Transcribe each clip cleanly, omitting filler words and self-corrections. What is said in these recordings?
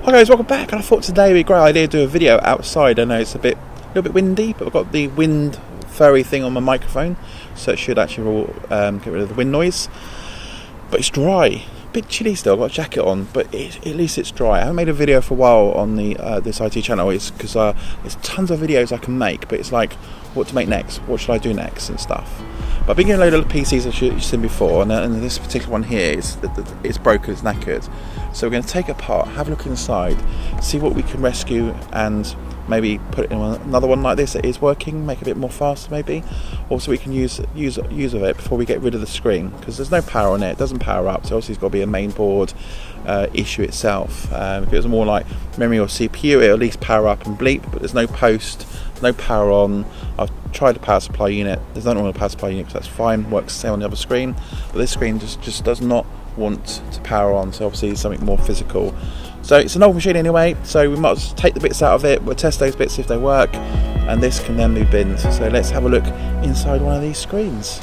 Hi guys, welcome back. And I thought today would be a great idea to do a video outside. I know it's a little bit windy, but I've got the wind furry thing on my microphone, so it should actually get rid of the wind noise. But it's dry, a bit chilly still. I've got a jacket on, but at least it's dry. I haven't made a video for a while on the this IT channel. It's because there's tons of videos I can make, but it's like what to make next, what should I do next and stuff. But I've been getting a load of PCs as you've seen before, and this particular one here it's broken, it's knackered. So we're going to take it apart, have a look inside, see what we can rescue, and maybe put it in another one like this that is working, make it a bit more faster maybe. Also we can use of it before we get rid of the screen, because there's no power on it, it doesn't power up, so obviously it's got to be a main board issue itself. If it was more like memory or CPU, it'll at least power up and bleep, but there's no post, no power on. I've tried the power supply unit, there's nothing wrong with the power supply unit because that's fine, works the same on the other screen, but this screen just does not want to power on, so obviously it's something more physical. So it's an old machine anyway, so we might as well take the bits out of it, we'll test those bits if they work, and this can then be binned. So let's have a look inside one of these screens.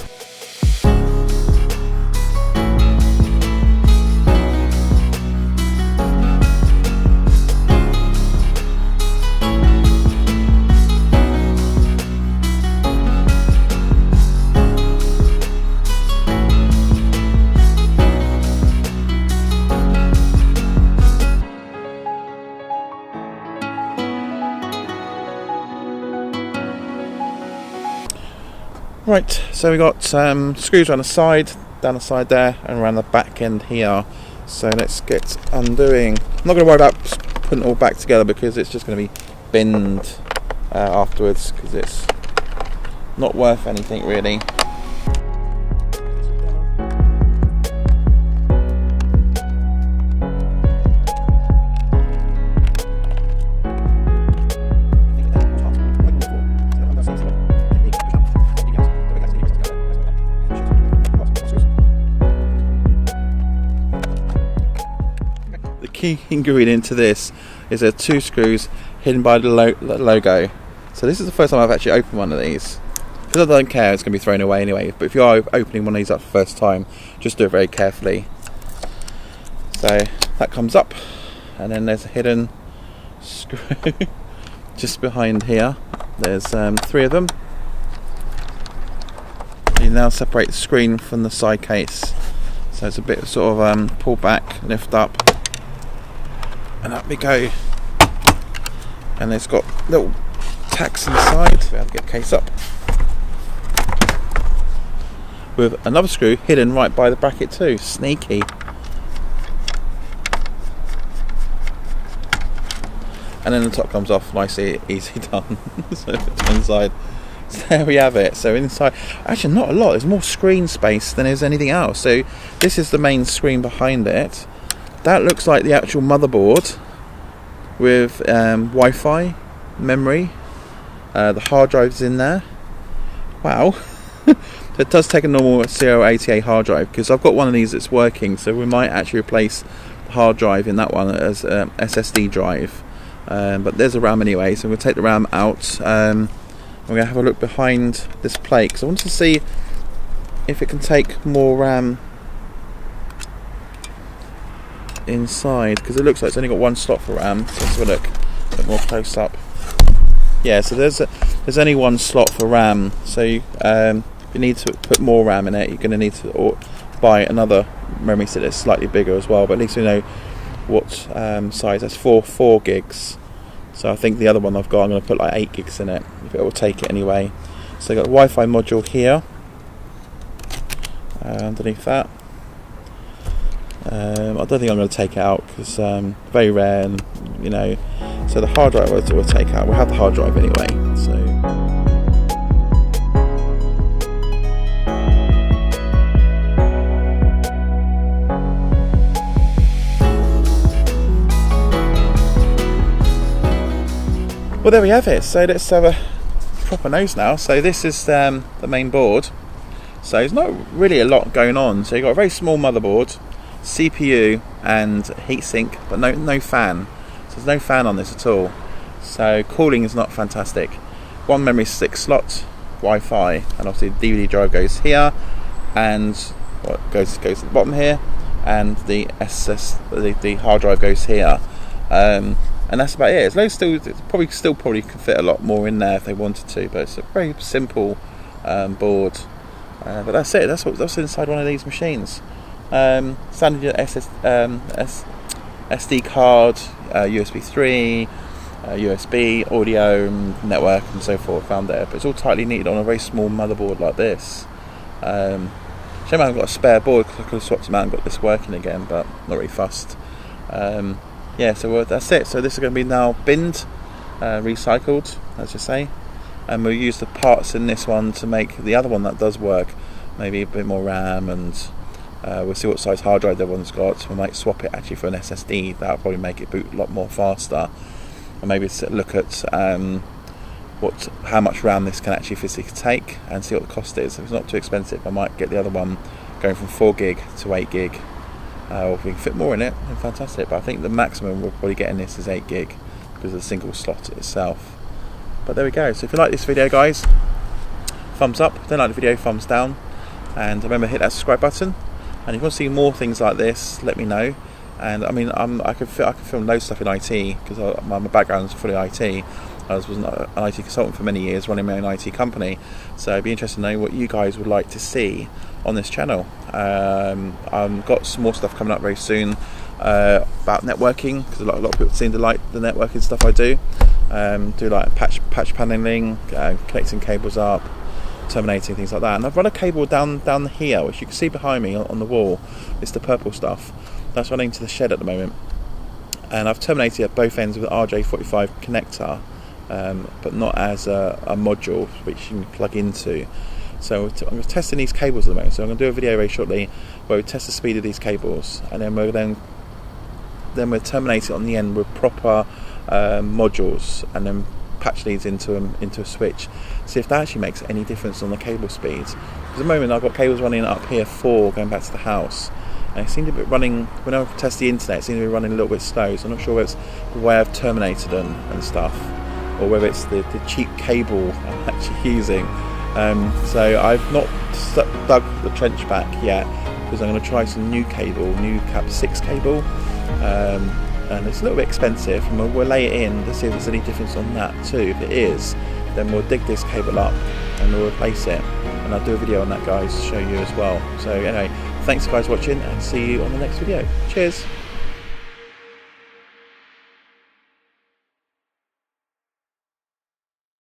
Right, so we got screws around the side, down the side there, and around the back end here. So let's get undoing. I'm not going to worry about putting it all back together because it's just going to be binned afterwards, because it's not worth anything really. Key ingredient to this is there are two screws hidden by the logo. So this is the first time I've actually opened one of these. Because I don't care, it's going to be thrown away anyway, but if you are opening one of these up for the first time, just do it very carefully. So that comes up, and then there's a hidden screw just behind here. There's three of them. You now separate the screen from the side case, so it's a bit sort of pull back, lift up, and up we go. And it's got little tacks inside, so we have to get the case up, with another screw hidden right by the bracket too. Sneaky. And then the top comes off nicely, easy done. So it's inside. So there we have it. So inside, actually not a lot, there's more screen space than there's anything else. So this is the main screen behind it. That looks like the actual motherboard with Wi-Fi, memory, the hard drive's in there. Wow. So it does take a normal 080 hard drive, because I've got one of these that's working, so we might actually replace the hard drive in that one as SSD drive. But there's a RAM anyway, so we'll take the RAM out. We're going to have a look behind this plate, because I want to see if it can take more RAM inside, because it looks like it's only got one slot for RAM. So let's have a look a bit more close up. Yeah, so there's only one slot for RAM, so if you need to put more RAM in it, you're going to need to buy another memory stick that's slightly bigger as well, but at least we know what size. That's 4 gigs, so I think the other one I've got, I'm going to put like 8 gigs in it, if it will take it anyway. So I've got a Wi-Fi module here underneath that. I don't think I'm going to take it out, because very rare, and you know, so the hard drive we'll take out. We'll have the hard drive anyway, so well, there we have it. So let's have a proper nose now. So this is the main board, so there's not really a lot going on. So you've got a very small motherboard, CPU and heatsink, but no fan. So there's no fan on this at all, so cooling is not fantastic. One memory stick slot, Wi-Fi, and obviously the DVD drive goes here, and what goes to the bottom here, and the hard drive goes here. And that's about it. It's probably could fit a lot more in there if they wanted to, but it's a very simple board. But that's it. That's what's inside one of these machines. Standard SD card, USB 3, USB, audio, network, and so forth found there. But it's all tightly knitted on a very small motherboard like this. Shame I haven't got a spare board, because I could have swapped them out and got this working again, but not really fussed. Yeah, so that's it. So this is going to be now binned, recycled, as you say, and we'll use the parts in this one to make the other one that does work. Maybe a bit more RAM, and we'll see what size hard drive the other one's got. We might swap it actually for an SSD. That'll probably make it boot a lot more faster. And maybe look at how much RAM this can actually physically take, and see what the cost is. If it's not too expensive, I might get the other one going from 4 gig to 8 gig. Or if we can fit more in it, then fantastic. But I think the maximum we'll probably get in this is 8 gig because of the single slot itself. But there we go. So if you like this video, guys, thumbs up. If you don't like the video, thumbs down. And remember, hit that subscribe button. And if you want to see more things like this, let me know. And I mean, I could film loads of stuff in IT, because my background is fully IT. I was an IT consultant for many years, running my own IT company. So I'd be interested to know what you guys would like to see on this channel. I've got some more stuff coming up very soon about networking, because a lot of people seem to like the networking stuff I do. Do like patch paneling, connecting cables up, terminating, things like that. And I've run a cable down here, which you can see behind me on the wall. It's the purple stuff that's running to the shed at the moment, and I've terminated at both ends with an RJ45 connector, but not as a module which you can plug into. So I'm testing these cables at the moment. So I'm going to do a video very shortly where we test the speed of these cables, and then we'll terminate it on the end with proper modules, and then patch these into a switch. See if that actually makes any difference on the cable speeds. At the moment I've got cables running up here 4 going back to the house, and it seemed to be running, when I test the internet, it seemed to be running a little bit slow. So I'm not sure whether it's the way I've terminated them and stuff, or whether it's the cheap cable I'm actually using. So I've not dug the trench back yet, because I'm going to try some new Cat 6 cable, and it's a little bit expensive, and we'll lay it in to see if there's any difference on that too. If it is, then we'll dig this cable up and we'll replace it, and I'll do a video on that, guys, to show you as well. So anyway, thanks guys for watching, and see you on the next video. Cheers.